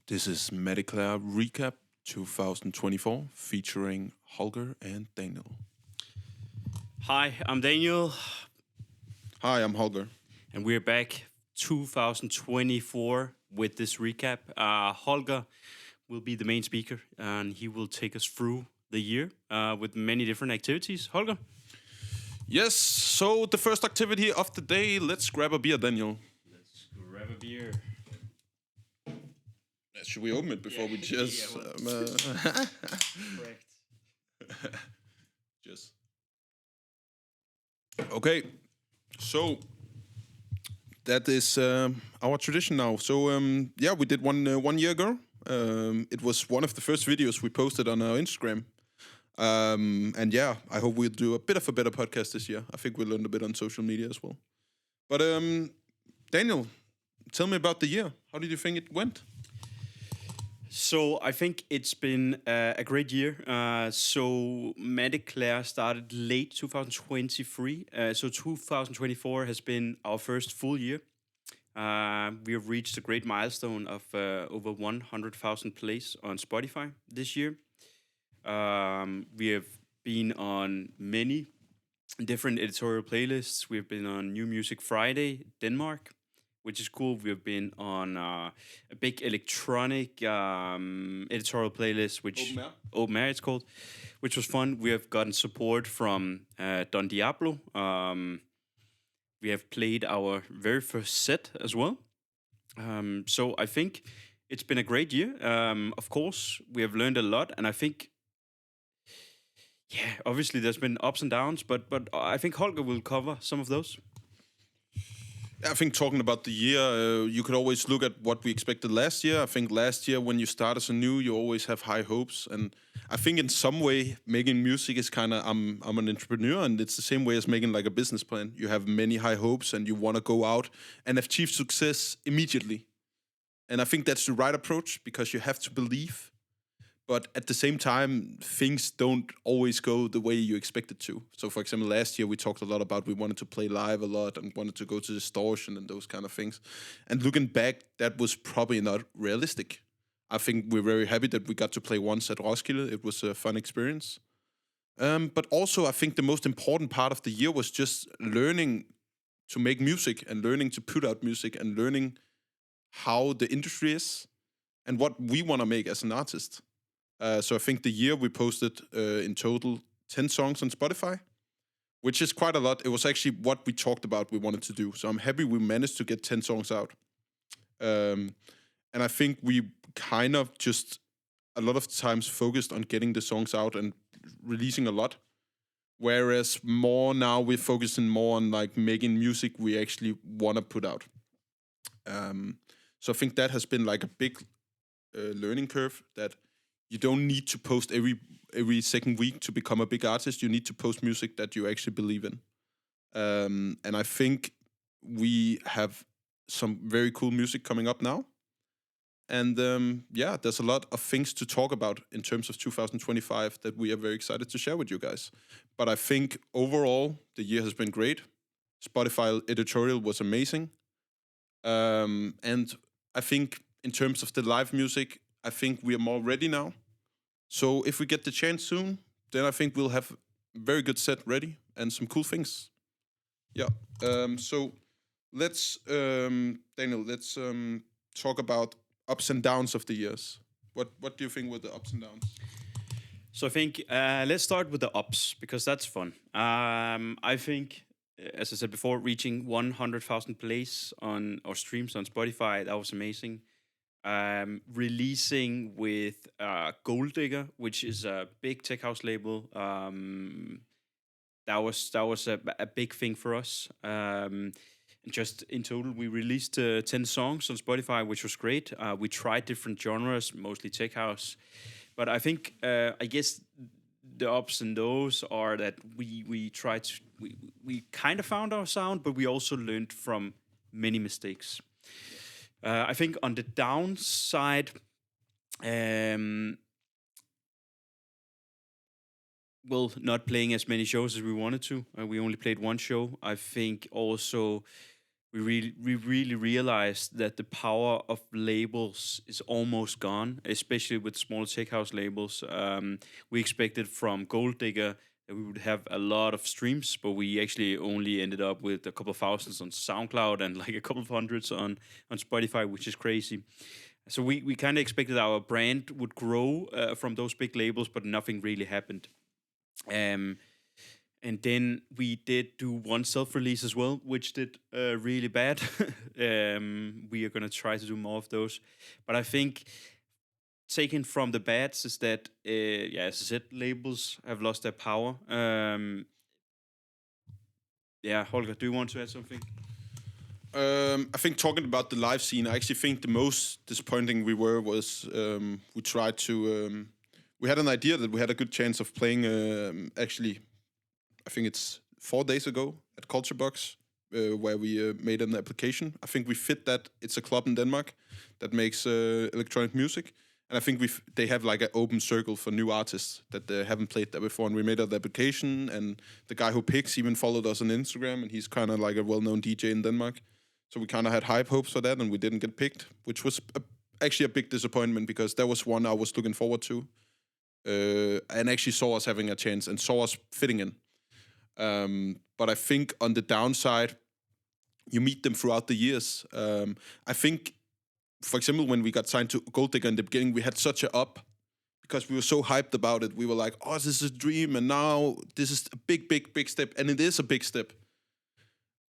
This is Mat Eclair Recap 2024 featuring Holger and Daniel. Hi, I'm Daniel, Hi, I'm Holger. and we're back 2024 with this recap. Holger will be the main speaker, and he will take us through the year with many different activities. Holger? Yes, so the first activity of the day, let's grab a beer, Daniel. Let's grab a beer. Should we open it before we just... Correct. just... Okay, so that is our tradition now. So yeah, we did one year ago. It was one of the first videos we posted on our Instagram. And yeah, I hope we'll do a bit of a better podcast this year. I think we learned a bit on social media as well. But Daniel, tell me about the year. How did you think it went? So I think it's been a great year. So Mat Eclair started late 2023. So 2024 has been our first full year. We have reached a great milestone of over 100,000 plays on Spotify this year. We have been on many different editorial playlists. We've been on New Music Friday, Denmark, which is cool. We've been on a big electronic editorial playlist, which Open Air it's called, which was fun. We have gotten support from Don Diablo. We have played our very first set as well. So I think it's been a great year. Of course, we have learned a lot, and I think, yeah, obviously there's been ups and downs, but I think Holger will cover some of those. I think talking about the year, you could always look at what we expected last year. I think last year, when you start as a new, you always have high hopes. And I think in some way, making music is kind of, I'm an entrepreneur, and it's the same way as making like a business plan. You have many high hopes, and you want to go out and achieve success immediately. And I think that's the right approach, because you have to believe. But at the same time, things don't always go the way you expect it to. So, for example, last year we talked a lot about we wanted to play live a lot and wanted to go to distortion and those kind of things. And looking back, that was probably not realistic. I think we're very happy that we got to play once at Roskilde. It was a fun experience. But also, I think the most important part of the year was just learning to make music and learning to put out music and learning how the industry is and what we want to make as an artist. So I think the year we posted in total 10 songs on Spotify, which is quite a lot. It was actually what we talked about we wanted to do. So I'm happy we managed to get 10 songs out. And I think we kind of just a lot of times focused on getting the songs out and releasing a lot. Whereas more now we're focusing more on like making music we actually want to put out. So I think that has been like a big learning curve, that you don't need to post every second week to become a big artist. You need to post music that you actually believe in. And I think we have some very cool music coming up now. And yeah, there's a lot of things to talk about in terms of 2025 that we are very excited to share with you guys. But I think overall, the year has been great. Spotify editorial was amazing. And I think in terms of the live music, I think we are more ready now. So if we get the chance soon, then I think we'll have a very good set ready and some cool things. Yeah. So let's, Daniel, let's talk about ups and downs of the years. What do you think were the ups and downs? So I think let's start with the ups, because that's fun. I think, as I said before, reaching 100,000 plays on or streams on Spotify, that was amazing. Releasing with Gold Digger, which is a big tech house label. That was a big thing for us. And just in total, we released 10 songs on Spotify, which was great. We tried different genres, mostly tech house. But I think, I guess the ups and downs are that we tried to, we kind of found our sound, but we also learned from many mistakes. I think on the downside, well, not playing as many shows as we wanted to. We only played one show. I think also we really realized that the power of labels is almost gone, especially with small tech house labels. We expected from Gold Digger that we would have a lot of streams, but we actually only ended up with a couple of thousands on SoundCloud and like a couple of hundreds on Spotify, which is crazy. So we kind of expected our brand would grow from those big labels, but nothing really happened. Um, and then we did do one self release as well, which did really bad. We are gonna try to do more of those, but I think taken from the bads is that yeah, as I said, labels have lost their power. Yeah, Holger, do you want to add something? I think talking about the live scene, I actually think the most disappointing we were was we tried to. We had an idea that we had a good chance of playing. Actually, I think it's 4 days ago at Culture Box, where we made an application. I think we fit that. It's a club in Denmark that makes electronic music, and I think they have like an open circle for new artists that haven't played there before. And we made an application, and the guy who picks even followed us on Instagram, and he's kind of like a well-known DJ in Denmark. So we kind of had high hopes for that, and we didn't get picked, which was actually a big disappointment because that was one I was looking forward to, and actually saw us having a chance and saw us fitting in. But I think on the downside, you meet them throughout the years. I think, for example, when we got signed to Gold Digger in the beginning, we had such a up because we were so hyped about it. We were like, "Oh, this is a dream," and now this is a big, big, big step, and it is a big step.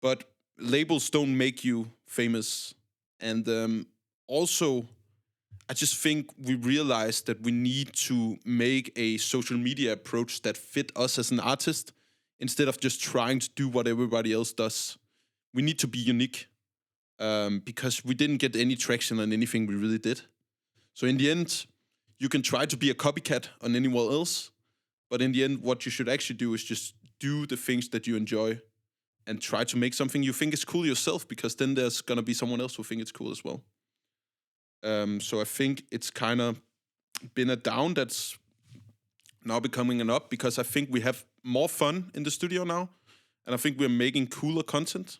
But labels don't make you famous, and also, I just think we realized that we need to make a social media approach that fit us as an artist instead of just trying to do what everybody else does. We need to be unique because we didn't get any traction on anything we really did. So in the end, you can try to be a copycat on anyone else, but in the end, what you should actually do is just do the things that you enjoy and try to make something you think is cool yourself, because then there's gonna be someone else who think it's cool as well. So I think it's kind of been a down that's now becoming an up, because I think we have more fun in the studio now, and I think we're making cooler content.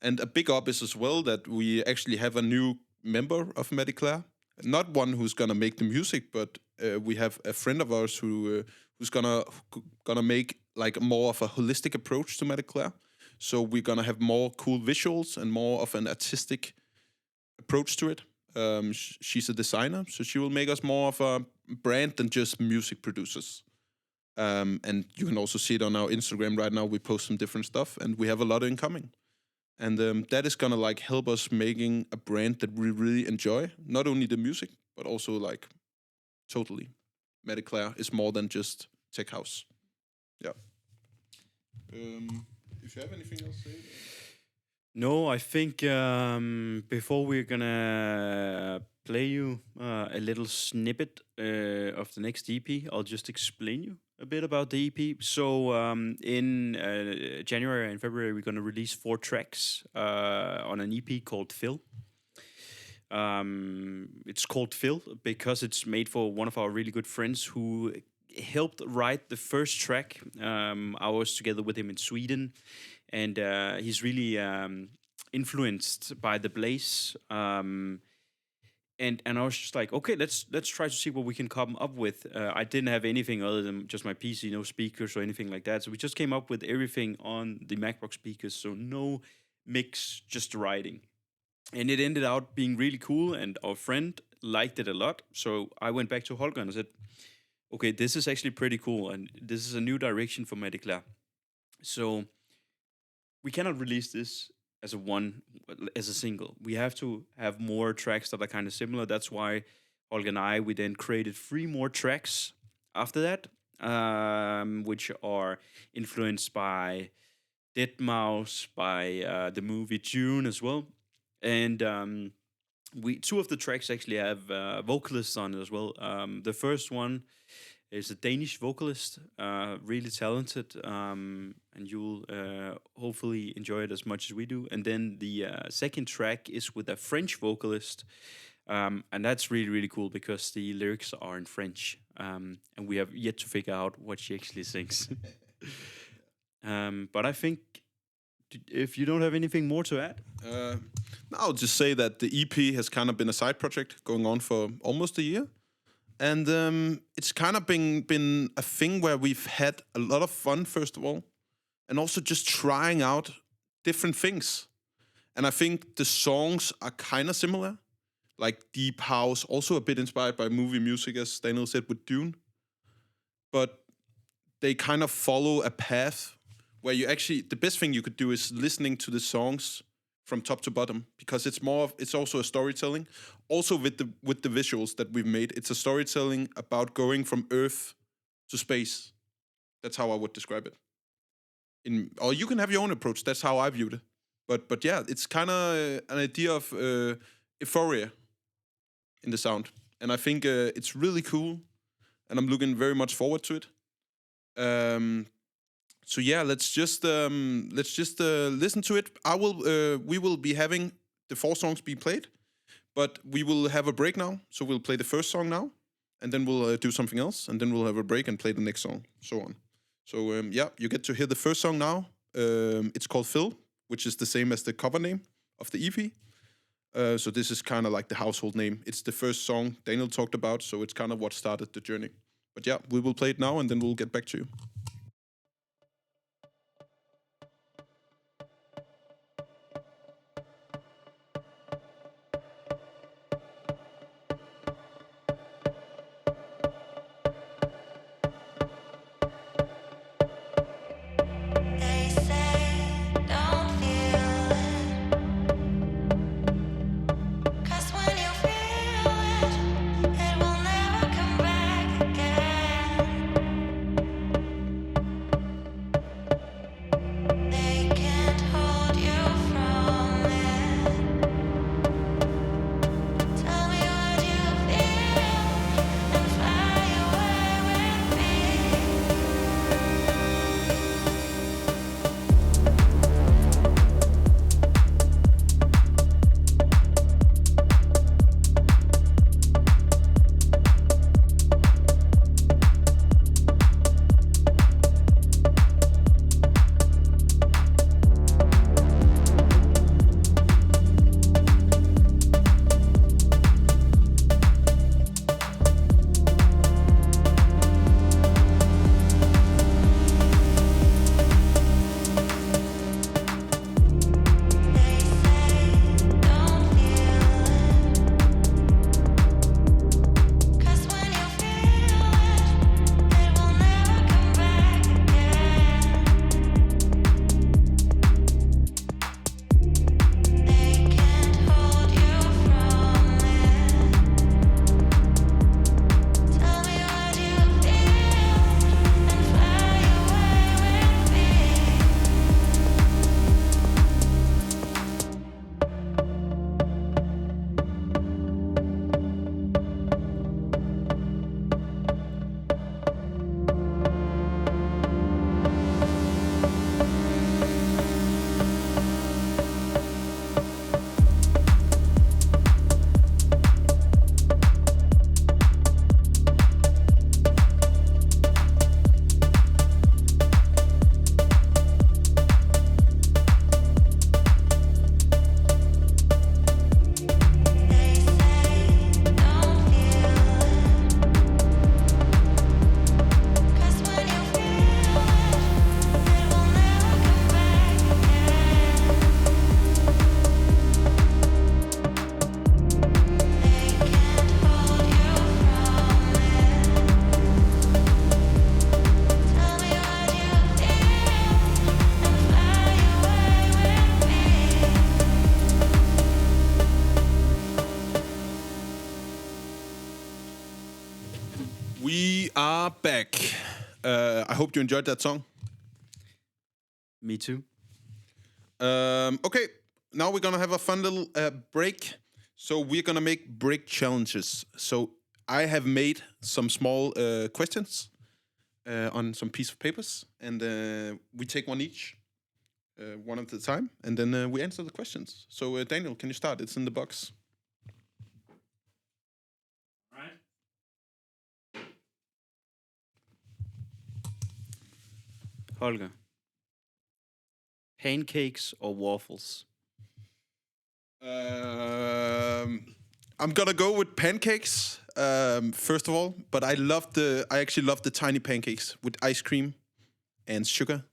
And a big up is as well that we actually have a new member of Mat Eclair. Not one who's gonna make the music, but we have a friend of ours who's gonna make like more of a holistic approach to Mat Eclair. So we're gonna have more cool visuals and more of an artistic approach to it. She's a designer, so she will make us more of a brand than just music producers. And you can also see it on our Instagram right now. We post some different stuff, and we have a lot incoming. And that is gonna like help us making a brand that we really enjoy. Not only the music, but also like totally. Mat Eclair is more than just tech house. Yeah. If you have anything else to say. No, I think before we're gonna play you a little snippet of the next EP, I'll just explain you a bit about the EP. So in January and February, we're gonna release 4 tracks on an EP called Phil. It's called Phil because it's made for one of our really good friends who helped write the first track. I was together with him in Sweden, and he's really influenced by the Blaze. And I was just like, okay, let's try to see what we can come up with. I didn't have anything other than just my PC, no speakers or anything like that. So we just came up with everything on the MacBook speakers. So no mix, just writing. And it ended out being really cool, and our friend liked it a lot. So I went back to Holger and I said, okay, this is actually pretty cool, and this is a new direction for Mat Eclair. So we cannot release this as a single. We have to have more tracks that are kind of similar. That's why Holger and I we then created 3 more tracks after that, which are influenced by Dead Mouse, by the movie June as well, and we 2 of the tracks actually have vocalists on it as well. The first one is a Danish vocalist, really talented, and you'll hopefully enjoy it as much as we do. And then the second track is with a French vocalist, and that's really really cool because the lyrics are in French, and we have yet to figure out what she actually sings. But I think, if you don't have anything more to add. I'll just say that the EP has kind of been a side project going on for almost a year. And it's kind of been a thing where we've had a lot of fun, first of all, and also just trying out different things. And I think the songs are kind of similar, like deep house, also a bit inspired by movie music, as Daniel said, with Dune. But they kind of follow a path where you actually, the best thing you could do is listening to the songs from top to bottom, because it's also a storytelling. Also with the visuals that we've made, it's a storytelling about going from Earth to space. That's how I would describe it. Or you can have your own approach. That's how I viewed it. But yeah, it's kind of an idea of euphoria in the sound, and I think it's really cool, and I'm looking very much forward to it. So yeah, let's just listen to it. We will be having the 4 songs be played, but we will have a break now. So we'll play the first song now, and then we'll do something else, and then we'll have a break and play the next song, so on. So yeah, you get to hear the first song now. It's called Phil, which is the same as the cover name of the EP. So this is kind of like the household name. It's the first song Daniel talked about, so it's kind of what started the journey. But yeah, we will play it now, and then we'll get back to you. They say don't feel it, 'cause when you feel it, it will never come back again. They can't hold you from it. Tell me what you feel and fly away with me. They say don't feel it, 'cause when you feel it, it will never come back again. They can't hold you from it. Tell me what you feel and fly away with me. They say don't feel it, 'cause when you feel it, it will never come back again. They can't hold you from it. Tell me what you feel and fly away with me. We are back. I hope you enjoyed that song. Me too. Okay, now we're gonna have a fun little break. So we're gonna make break challenges. So I have made some small questions on some piece of papers, and we take one each, one at a time, and then we answer the questions. So Daniel, can you start? It's in the box. Right. Holger, pancakes or waffles? I'm gonna go with pancakes first of all, but I actually love the tiny pancakes with ice cream and sugar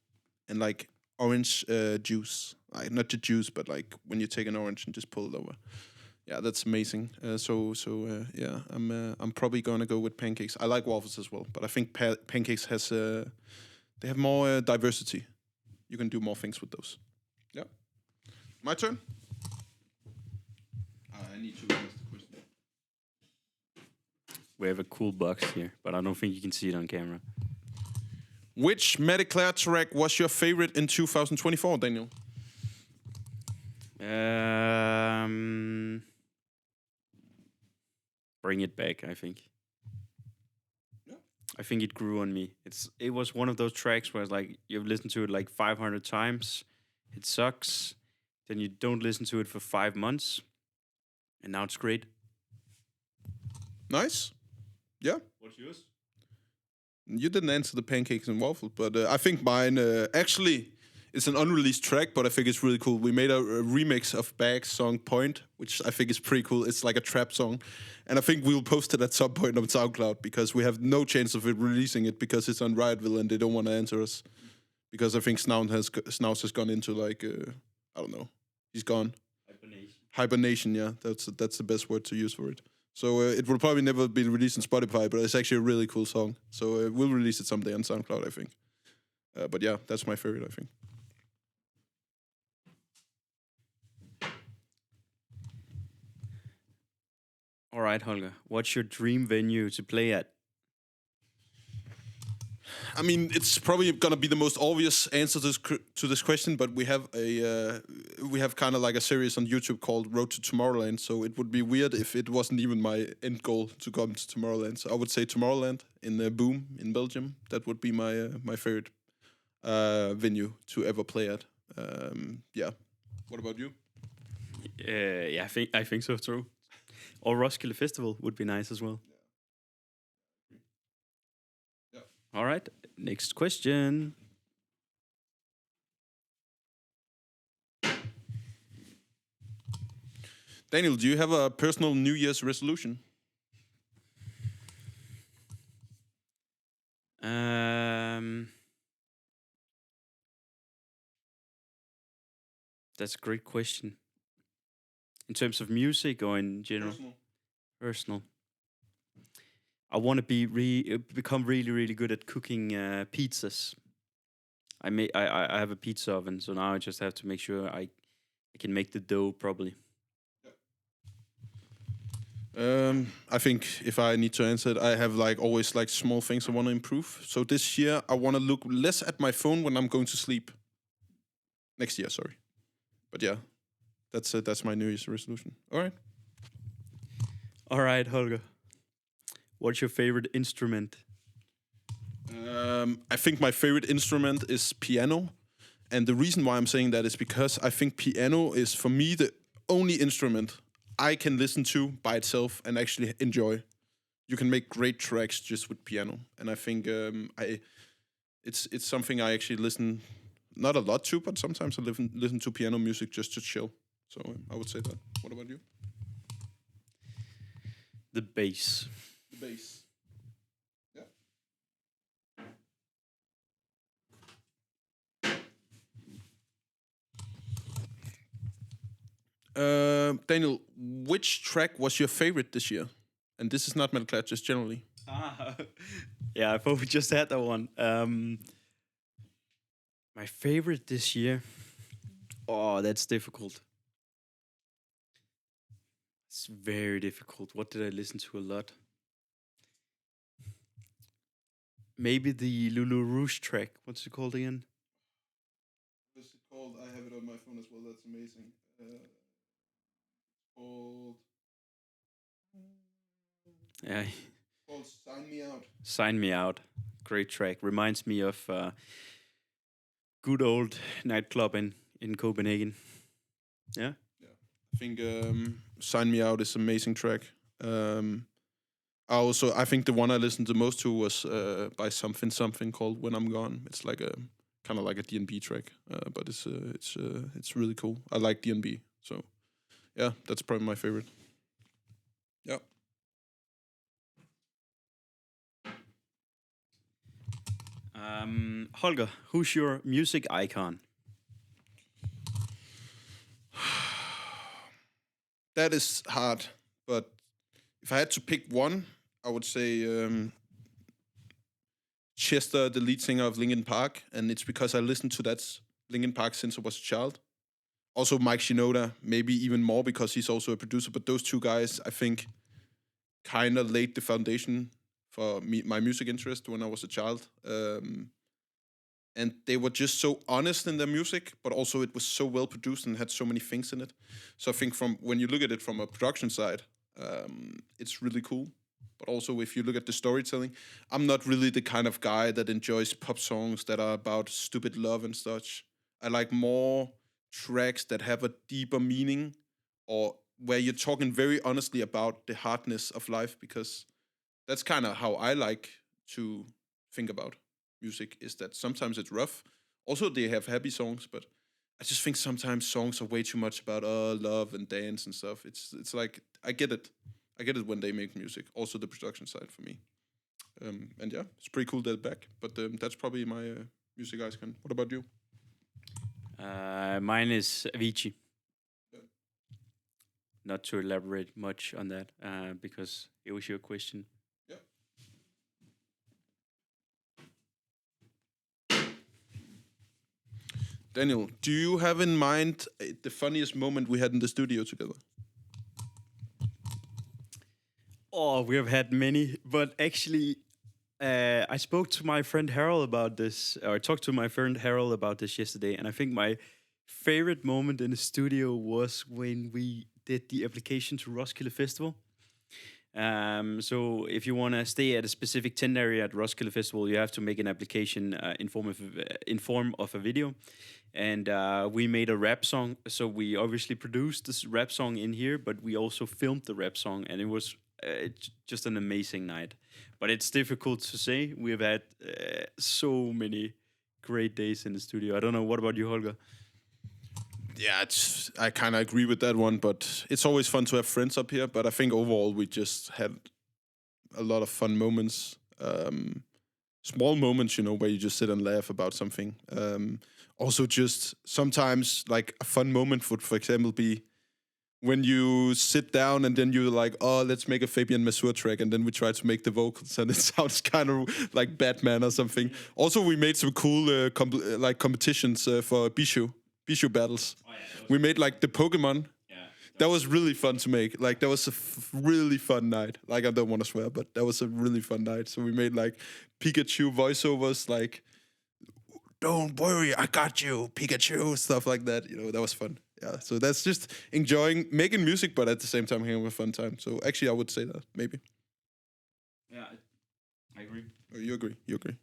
and like orange juice. Like, not the juice, but like when you take an orange and just pull it over. Yeah, that's amazing. Yeah, I'm probably gonna go with pancakes. I like waffles as well, but I think pancakes has they have more diversity. You can do more things with those. Yeah, my turn. I need to ask the question. We have a cool box here, but I don't think you can see it on camera. Which Mat Eclair track was your favorite in 2024, Daniel? Bring It Back, I think. Yeah. I think it grew on me. It was one of those tracks where it's like you've listened to it like 500 times. It sucks. Then you don't listen to it for 5 months. And now it's great. Nice. Yeah. What's yours? You didn't answer the pancakes and waffles, but I think mine actually it's an unreleased track, but I think it's really cool. We made a remix of Bag's song Point, which I think is pretty cool. It's like a trap song. And I think we'll post it at some point on SoundCloud because we have no chance of it releasing it because it's on Riotville and they don't want to answer us. Because I think Snouse has gone into like, I don't know. He's gone. Hibernation, yeah. That's the best word to use for it. So it will probably never be released on Spotify, but it's actually a really cool song. So we'll release it someday on SoundCloud, I think. But yeah, that's my favorite, I think. All right, Holger. What's your dream venue to play at? I mean, it's probably gonna be the most obvious answer to this question, but we have kind of like a series on YouTube called Road to Tomorrowland. So it would be weird if it wasn't even my end goal to come to Tomorrowland. So I would say Tomorrowland in Boom in Belgium. That would be my favorite venue to ever play at. Yeah. What about you? Yeah, I think so too. Or Roskilde Festival would be nice as well. Yeah. All right, next question. Daniel, do you have a personal New Year's resolution? That's a great question. In terms of music or in general? Personal. I want to become really, really good at cooking pizzas. I have a pizza oven, so now I just have to make sure I can make the dough properly. I think if I need to answer it, I have like always like small things I want to improve. So this year I want to look less at my phone when I'm going to sleep. Next year, sorry. But yeah, that's my New Year's resolution. All right. All right, Holger. What's your favorite instrument? I think my favorite instrument is piano. And the reason why I'm saying that is because I think piano is, for me, the only instrument I can listen to by itself and actually enjoy. You can make great tracks just with piano. And I think it's something I actually listen, not a lot to, but sometimes I listen to piano music just to chill. So I would say that. What about you? The bass. The bass. Yeah. Daniel, which track was your favorite this year? And this is not Mat Eclair, just generally. Yeah, I thought we just had that one. My favorite this year. Oh, that's difficult. It's very difficult. What did I listen to a lot? Maybe the Lulu Rouge track. What's it called again? What's it called? I have it on my phone as well. That's amazing. It's called... Yeah, called Sign Me Out. Sign Me Out. Great track. Reminds me of good old nightclub in Copenhagen. Yeah. I think Sign Me Out is an amazing track. I think the one I listened the most to was by something called When I'm Gone. It's like a kind of like a D&B track, but it's really cool. I like D&B, so yeah, that's probably my favorite. Yeah. Holger, who's your music icon? That is hard, but if I had to pick one, I would say Chester, the lead singer of Linkin Park, and it's because I listened to that Linkin Park since I was a child. Also, Mike Shinoda, maybe even more because he's also a producer. But those two guys, I think, kind of laid the foundation for my music interest when I was a child. And they were just so honest in their music, but also it was so well produced and had so many things in it. So I think from when you look at it from a production side, it's really cool. But also if you look at the storytelling, I'm not really the kind of guy that enjoys pop songs that are about stupid love and such. I like more tracks that have a deeper meaning or where you're talking very honestly about the hardness of life because that's kind of how I like to think about music is that sometimes it's rough. Also, they have happy songs, but I just think sometimes songs are way too much about love and dance and stuff. It's like I get it. I get it when they make music. Also, the production side for me. And yeah, it's pretty cool that back. But that's probably my music icon. What about you? Mine is Avicii. Not to elaborate much on that, because it was your question. Yeah. Daniel, do you have in mind the funniest moment we had in the studio together? Oh, we have had many, but actually, I spoke to my friend Harold about this, or I talked to my friend Harold about this yesterday, and I think my favorite moment in the studio was when we did the application to Roskilde Festival. So if you want to stay at a specific tent area at Roskilde Festival, you have to make an application in form of a video. And we made a rap song. So we obviously produced this rap song in here, but we also filmed the rap song, and it was just an amazing night. But it's difficult to say. We've had so many great days in the studio. I don't know. What about you, Holger? Yeah, I kind of agree with that one, but it's always fun to have friends up here. But I think overall we just had a lot of fun moments, small moments, where you just sit and laugh about something. Also, just sometimes like a fun moment would, for example, be when you sit down and then you're like, oh, let's make a Fabian Masur track, and then we try to make the vocals, and it sounds kind of like Batman or something. Also, we made some cool competitions for Bishu battles. Oh, yeah, We made like the Pokemon. yeah. That was really fun to make. Like that was a really fun night. Like I don't want to swear, but that was a really fun night. So we made like Pikachu voiceovers, like "Don't worry, I got you, Pikachu," stuff like that. That was fun. Yeah. So that's just enjoying making music, but at the same time having a fun time. So actually, I would say that maybe. Yeah, I agree. Oh, you agree? You agree?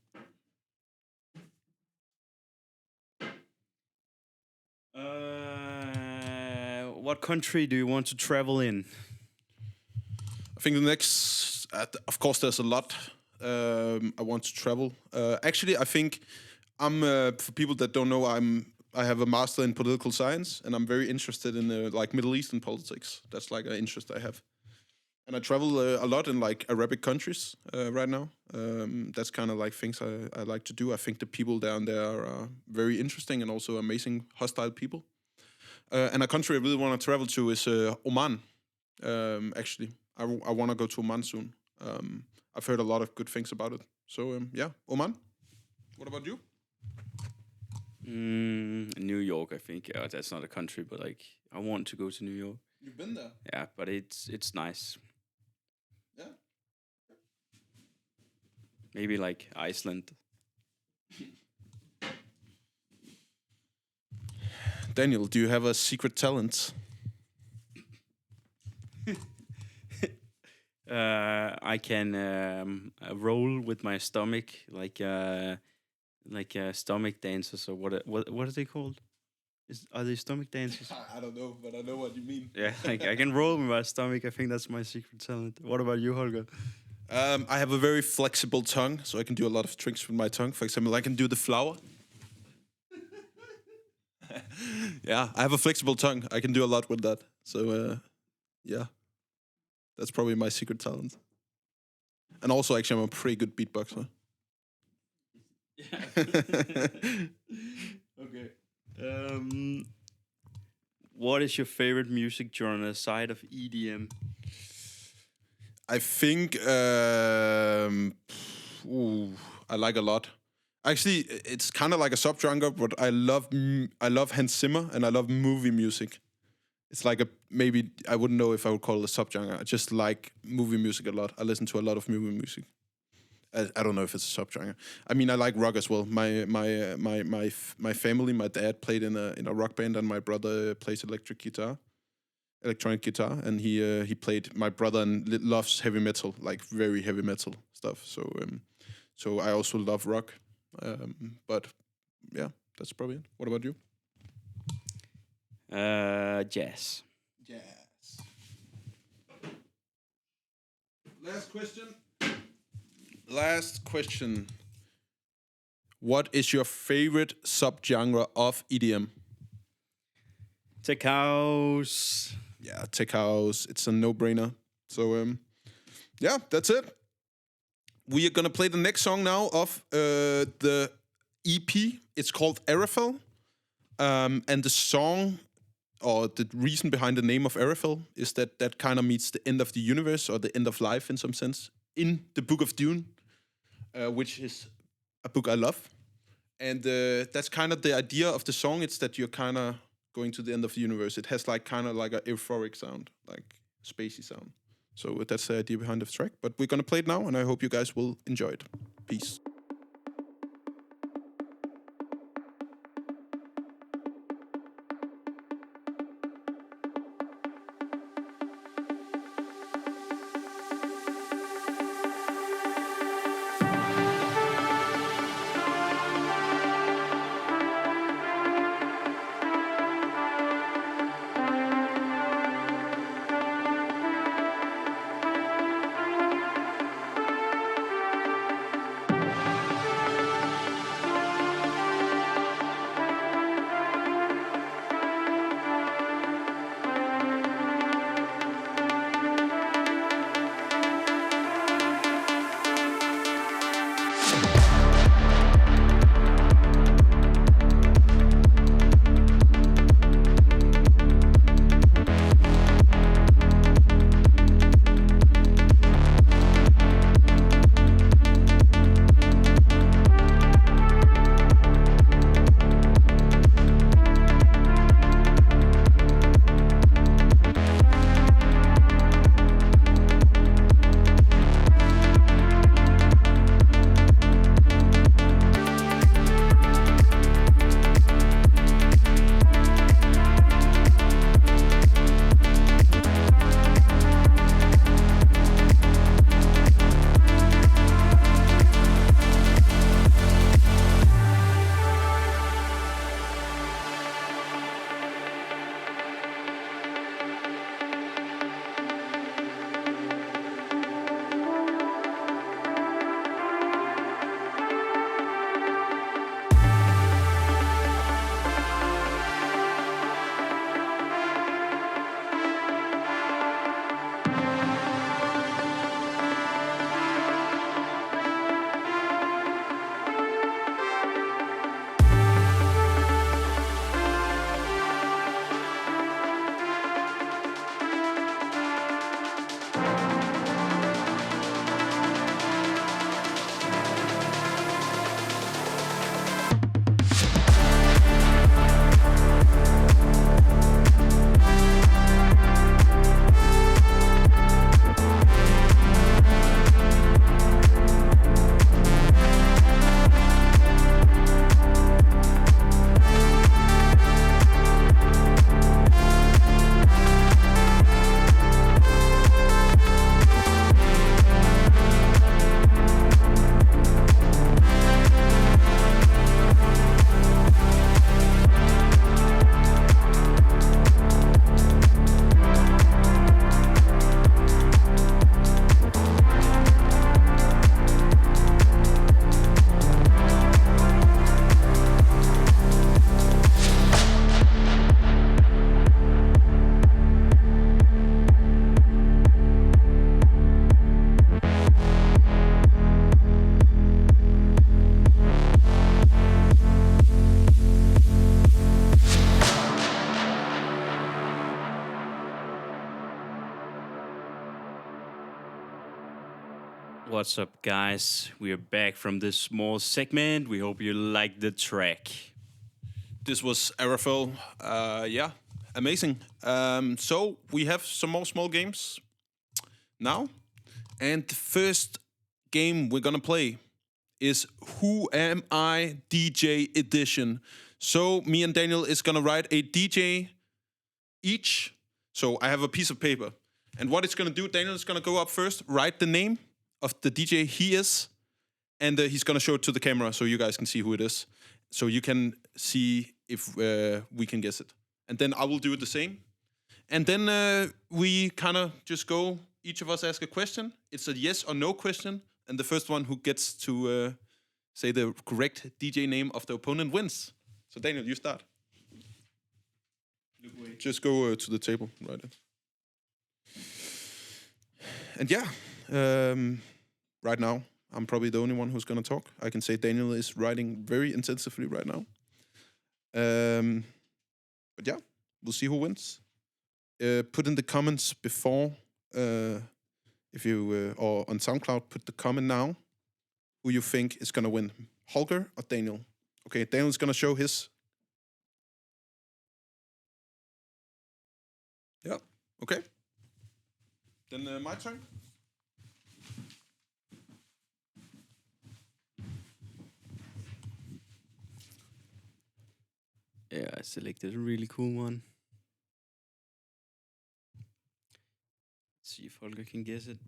What country do you want to travel in? I think the next, of course, there's a lot I want to travel. Actually, I think I'm for people that don't know, I have a master in political science, and I'm very interested in like Middle Eastern politics. That's like an interest I have, and I travel a lot in like Arabic countries right now. That's kind of like things I like to do. I think the people down there are very interesting and also amazing, hostile people. And a country I really want to travel to is Oman. Actually, I want to go to Oman soon. I've heard a lot of good things about it. So yeah, Oman. What about you? New York, I think. Yeah, that's not a country, but like I want to go to New York. You've been there. Yeah, but it's nice. Yeah. Maybe like Iceland. Daniel, do you have a secret talent? I can roll with my stomach like stomach dancers or what are they called? Are they stomach dancers? I don't know, but I know what you mean. Yeah, like I can roll with my stomach. I think that's my secret talent. What about you, Holger? I have a very flexible tongue, so I can do a lot of tricks with my tongue. For example, I can do the flower. Yeah, I have a flexible tongue. I can do a lot with that. So yeah, that's probably my secret talent. And also, actually, I'm a pretty good beatboxer. Okay. What is your favorite music genre aside of EDM? I think ooh, I like a lot. Actually, it's kind of like a subgenre, but I love Hans Zimmer and I love movie music. It's like a maybe I wouldn't know if I would call it a subgenre. I just like movie music a lot. I listen to a lot of movie music. I don't know if it's a subgenre. I mean, I like rock as well. My family, my dad played in a rock band, and my brother plays electronic guitar, and he played. My brother loves heavy metal, like very heavy metal stuff. So I also love rock. But yeah, that's probably it. What about you? Jazz. Yes. Last question. Last question. What is your favorite subgenre of EDM? Tech house. Yeah, tech house. It's a no-brainer. So yeah, that's it. We are gonna play the next song now of the EP. It's called Arafel. And the song or the reason behind the name of Arafel is that kind of meets the end of the universe or the end of life in some sense in the Book of Dune, which is a book I love. And that's kind of the idea of the song. It's that you're kind of going to the end of the universe. It has like kind of like a euphoric sound, like spacey sound. So that's the idea behind the track. But we're gonna play it now, and I hope you guys will enjoy it. Peace. What's up, guys? We are back from this small segment. We hope you like the track. This was Arafel. Yeah, amazing. So we have some more small games now. And the first game we're gonna play is Who Am I DJ Edition. So me and Daniel is gonna write a DJ each. So I have a piece of paper. And what it's gonna do, Daniel is gonna go up first, write the name of the DJ he is, and he's gonna show it to the camera so you guys can see who it is. So you can see if we can guess it. And then I will do it the same. And then we kind of just go, each of us ask a question. It's a yes or no question. And the first one who gets to say the correct DJ name of the opponent wins. So Daniel, you start. Just go to the table, write it. And yeah, right now, I'm probably the only one who's going to talk. I can say Daniel is writing very intensively right now. But yeah, we'll see who wins. Put in the comments before, if you, or on SoundCloud, put the comment now, who you think is going to win, Holger or Daniel. Okay, Daniel's going to show his. Yeah, okay. Then my turn. Yeah, I selected a really cool one. Let's see if Holger can guess it.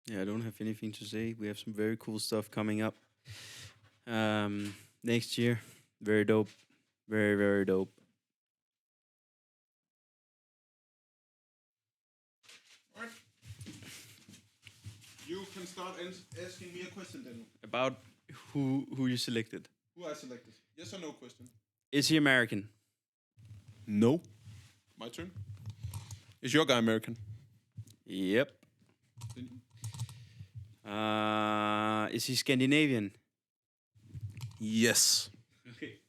Yeah, I don't have anything to say. We have some very cool stuff coming up next year. Very dope. Very, very dope. All right. You can start asking me a question, Daniel. About who you selected. Who I selected? Yes or no question? Is he American? No. My turn. Is your guy American? Yep. Is he Scandinavian? Yes. Okay.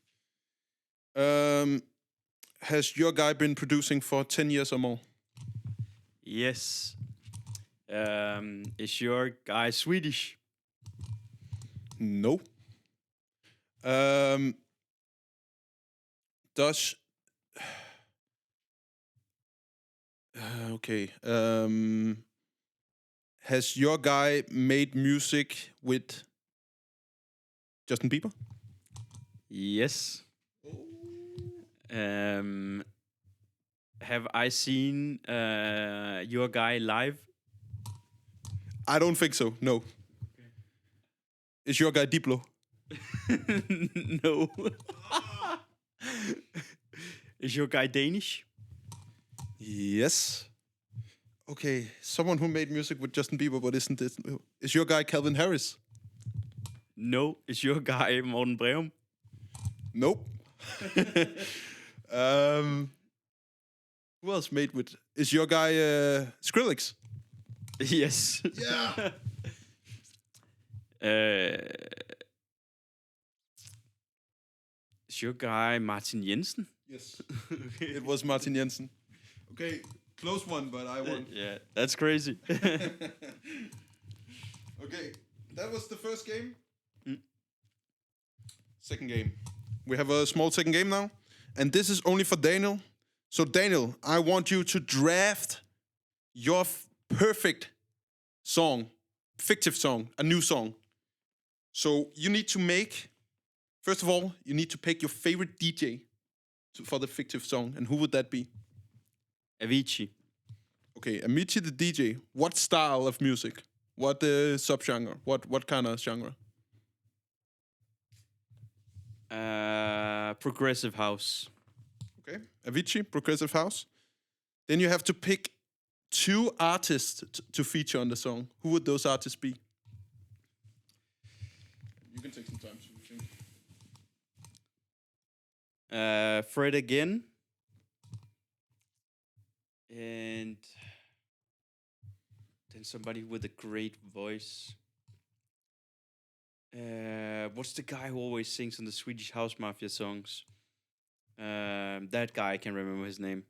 Has your guy been producing for 10 years or more? Yes. Is your guy Swedish? No. Does okay. Has your guy made music with Justin Bieber? Yes. Have I seen your guy live? I don't think so. No. Is your guy Diplo? No. Is your guy Danish? Yes. Okay, someone who made music with Justin Bieber, but isn't it? Is your guy Calvin Harris? No. Is your guy Morten Breum? Nope. Who else made with? Is your guy Skrillex? Yes. Yeah. Is your guy Martin Jensen? Yes. It was Martin Jensen. Okay, close one, but I won. Yeah, that's crazy. Okay, that was the first game. Second game. We have a small second game now, and this is only for Daniel. So Daniel, I want you to draft your perfect song, fictive song, a new song. So you need to make, first of all, you need to pick your favorite DJ for the fictive song, and who would that be? Avicii. Okay, Amici the DJ. What style of music? What subgenre? What kind of genre? Progressive house. Okay, Avicii, Progressive House. Then you have to pick two artists to feature on the song. Who would those artists be? You can take some time to think. Fred again. And then somebody with a great voice. What's the guy who always sings on the Swedish House Mafia songs? That guy, I can't remember his name.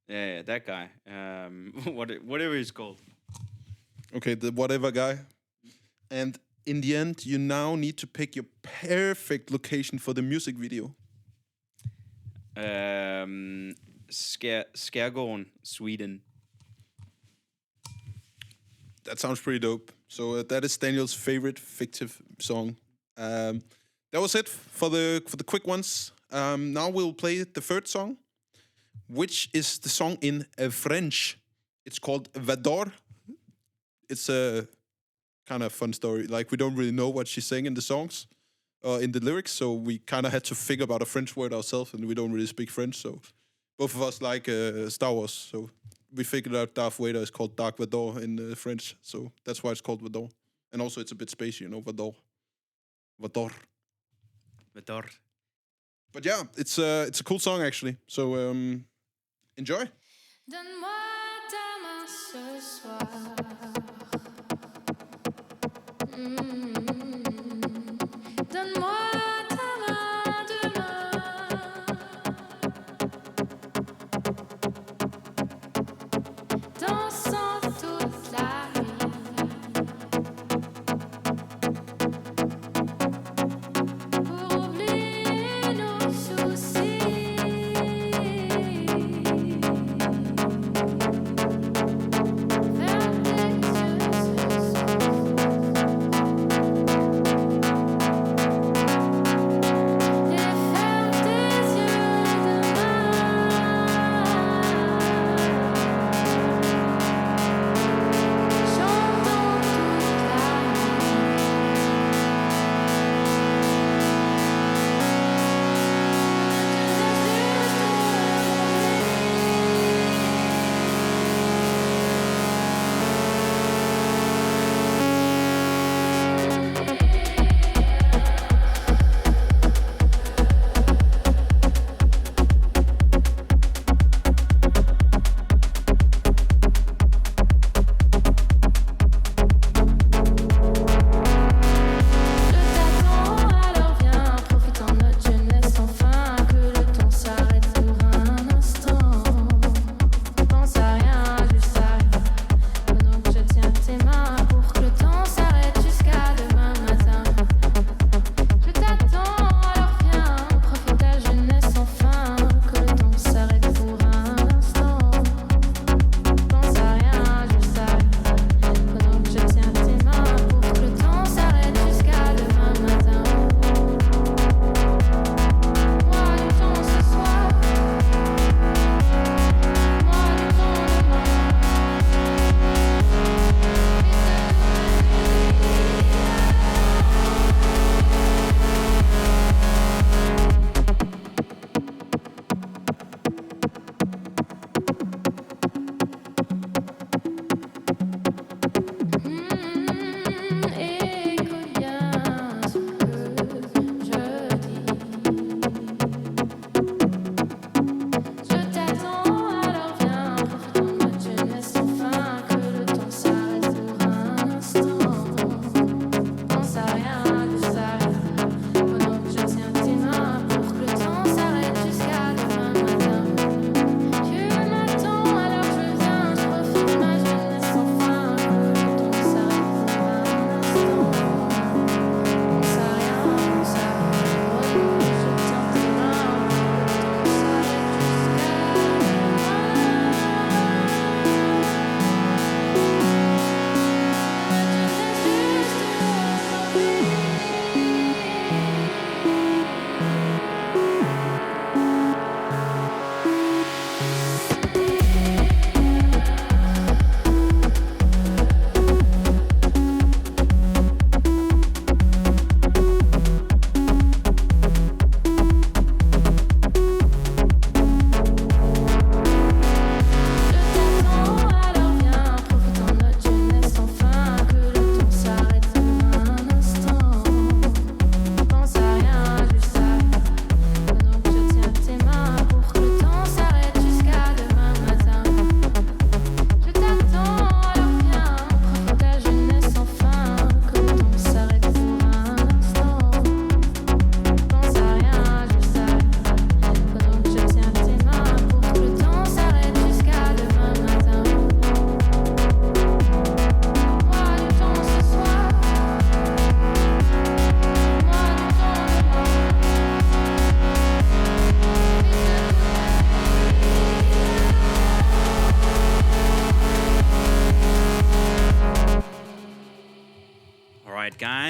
Yeah, that guy. Whatever he's called. Okay, the whatever guy. And in the end, you now need to pick your perfect location for the music video. Skärgården, Sweden. That sounds pretty dope. So that is Daniel's favorite fictive song. That was it for the quick ones. Now we'll play the third song, which is the song in French. It's called Vador. It's a kind of fun story. Like, we don't really know what she's saying in the songs or in the lyrics, so we kind of had to figure out a French word ourselves, and we don't really speak French, so both of us like Star Wars, so we figured out Darth Vader is called Dark Vador in French, so that's why it's called Vador. And also it's a bit spacey, you know, Vador. Vador. But yeah, it's a cool song actually, so enjoy. Donne-moi ta main ce soir. Donne-moi ta main demain. Dansant toute la nuit. Pour oublier nos soucis. Ferme tes yeux ce soir.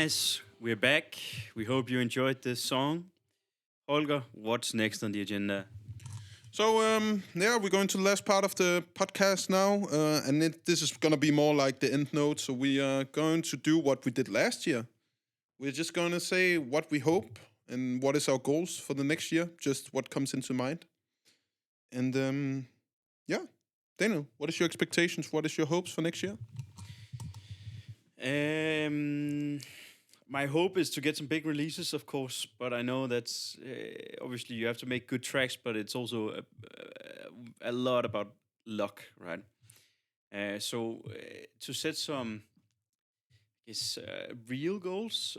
guys, we're back. We hope you enjoyed this song. Holger, what's next on the agenda? So yeah, we're going to the last part of the podcast now, and this is gonna be more like the end note. So we are going to do what we did last year. We're just gonna say what we hope and what is our goals for the next year. Just what comes into mind. And yeah, Daniel, what is your expectations? What is your hopes for next year? My hope is to get some big releases, of course, but I know that's obviously you have to make good tracks, but it's also a lot about luck, right? So to set some, real goals,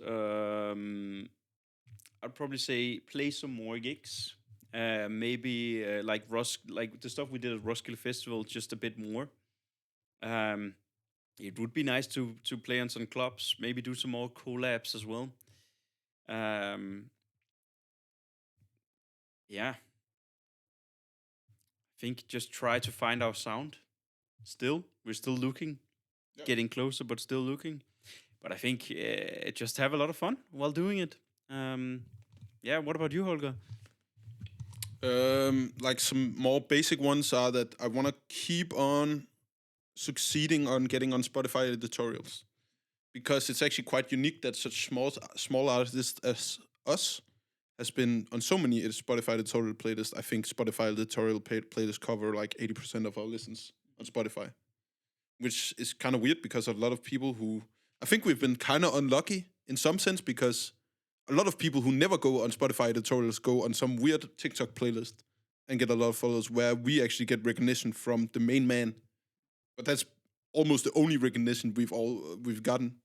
I'd probably say play some more gigs. Maybe like the stuff we did at Roskilde Festival, just a bit more. Um, it would be nice to play on some clubs, maybe do some more collabs as well. Um, yeah, I think just try to find our sound. Still, we're still looking, getting closer, but still looking. But I think just have a lot of fun while doing it. Yeah, what about you, Holger? Like some more basic ones are that I want to keep on succeeding on getting on Spotify editorials because it's actually quite unique that such small artists as us has been on so many Spotify editorial playlists. I think Spotify editorial playlists cover like 80% of our listens on Spotify, which is kind of weird because a lot of people who I think we've been kind of unlucky in some sense because a lot of people who never go on Spotify editorials go on some weird TikTok playlist and get a lot of followers where we actually get recognition from the main man. But that's almost the only recognition we've gotten.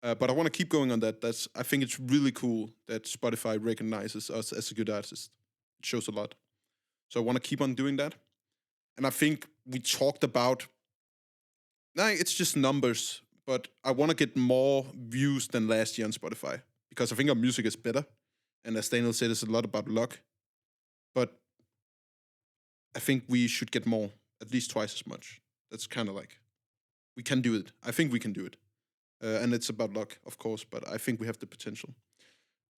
But I want to keep going on that. I think it's really cool that Spotify recognizes us as a good artist. It shows a lot. So I want to keep on doing that. And I think we talked about, it's just numbers, but I want to get more views than last year on Spotify because I think our music is better. And as Daniel said, it's a lot about luck. But I think we should get more, at least twice as much. That's kind of like, we can do it. I think we can do it. And it's about luck, of course, but I think we have the potential.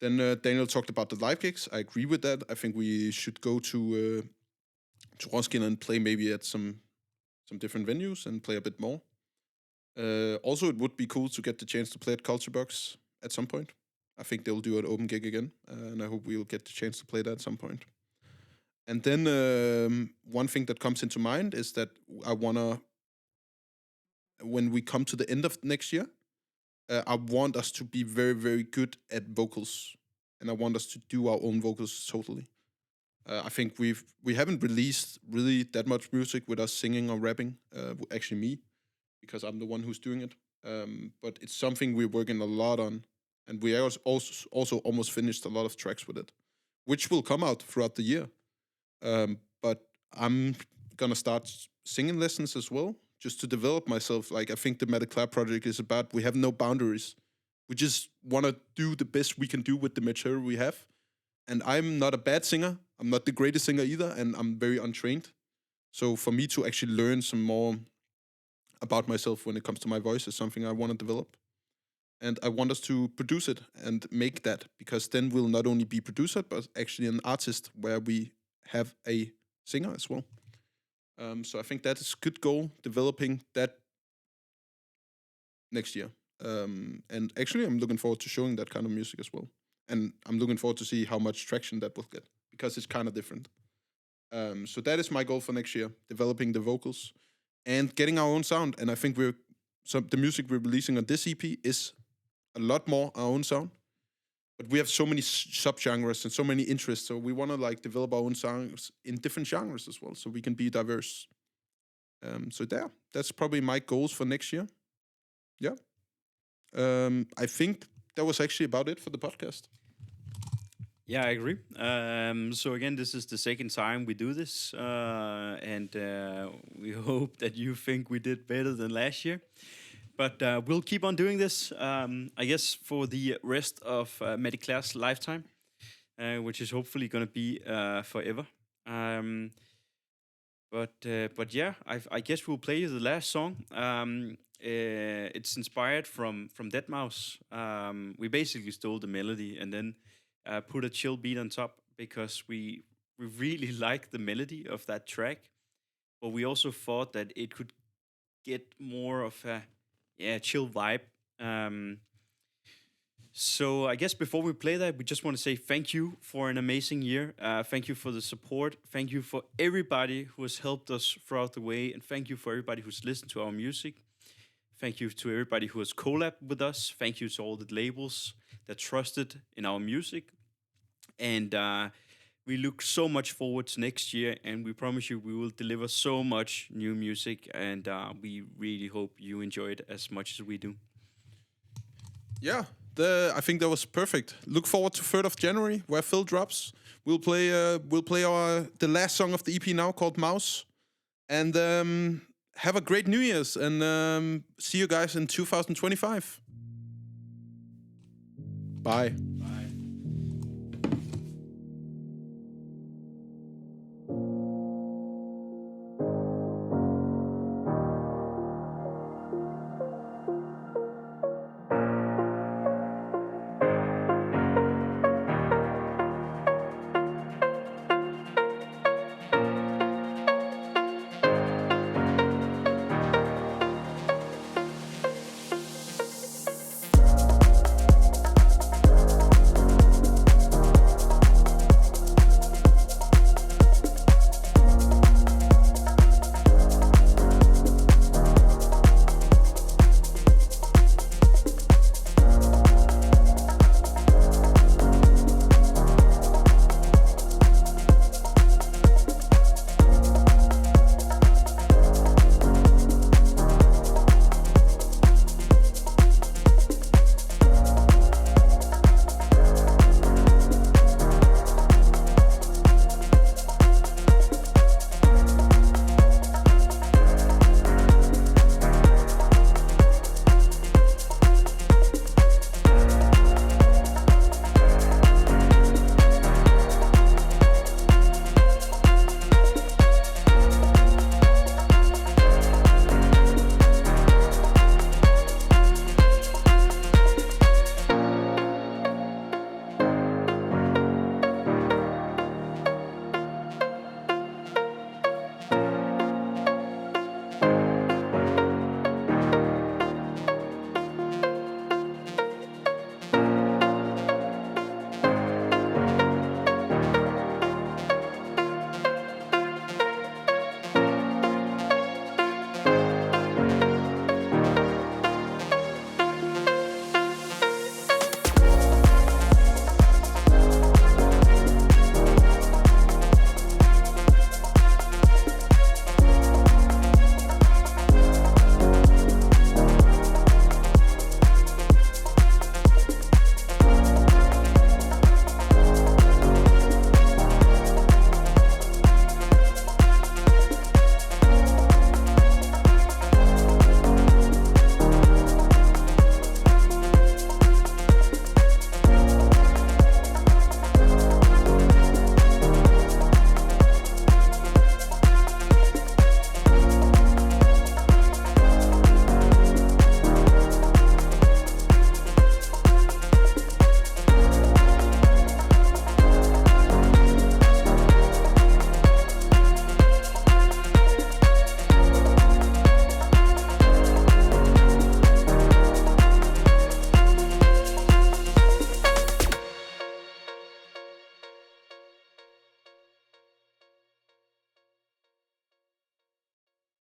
Then Daniel talked about the live gigs. I agree with that. I think we should go to Roskilde and play maybe at some different venues and play a bit more. Also, it would be cool to get the chance to play at Culture Box at some point. I think they'll do an open gig again, and I hope we'll get the chance to play that at some point. And then one thing that comes into mind is that I want to, when we come to the end of next year, I want us to be very, very good at vocals, and I want us to do our own vocals totally. I think we haven't released really that much music with us singing or rapping. Actually, me, because I'm the one who's doing it. But it's something we're working a lot on, and we also almost finished a lot of tracks with it, which will come out throughout the year. But I'm gonna start singing lessons as well, just to develop myself. Like I think the Mat Eclair project is about we have no boundaries. We just want to do the best we can do with the material we have. And I'm not a bad singer. I'm not the greatest singer either, and I'm very untrained. So for me to actually learn some more about myself when it comes to my voice is something I want to develop. And I want us to produce it and make that because then we'll not only be producer but actually an artist where we have a singer as well. So I think that is a good goal, developing that next year. And actually, I'm looking forward to showing that kind of music as well. And I'm looking forward to see how much traction that will get because it's kind of different. So that is my goal for next year, developing the vocals and getting our own sound. And I think the music we're releasing on this EP is a lot more our own sound. But we have so many subgenres and so many interests, so we want to like develop our own songs in different genres as well, so we can be diverse. So that's probably my goals for next year. Yeah. I think that was actually about it for the podcast. Yeah, I agree. So again, this is the second time we do this, and we hope that you think we did better than last year. But we'll keep on doing this, I guess, for the rest of Mat Eclair's lifetime, which is hopefully going to be forever. But yeah, I guess we'll play you the last song. It's inspired from Deadmau5. We basically stole the melody and then put a chill beat on top because we really like the melody of that track, but we also thought that it could get more of a chill vibe. Um, so I guess before we play that, we just want to say thank you for an amazing year. Thank you for the support. Thank you for everybody who has helped us throughout the way, and thank you for everybody who's listened to our music. Thank you to everybody who has collabed with us. Thank you to all the labels that trusted in our music. And we look so much forward to next year, and we promise you we will deliver so much new music, and we really hope you enjoy it as much as we do. Yeah, I think that was perfect. Look forward to 3rd of January, where Phil drops. We'll play the last song of the EP now, called Mouse. And have a great New Year's, and see you guys in 2025. Bye.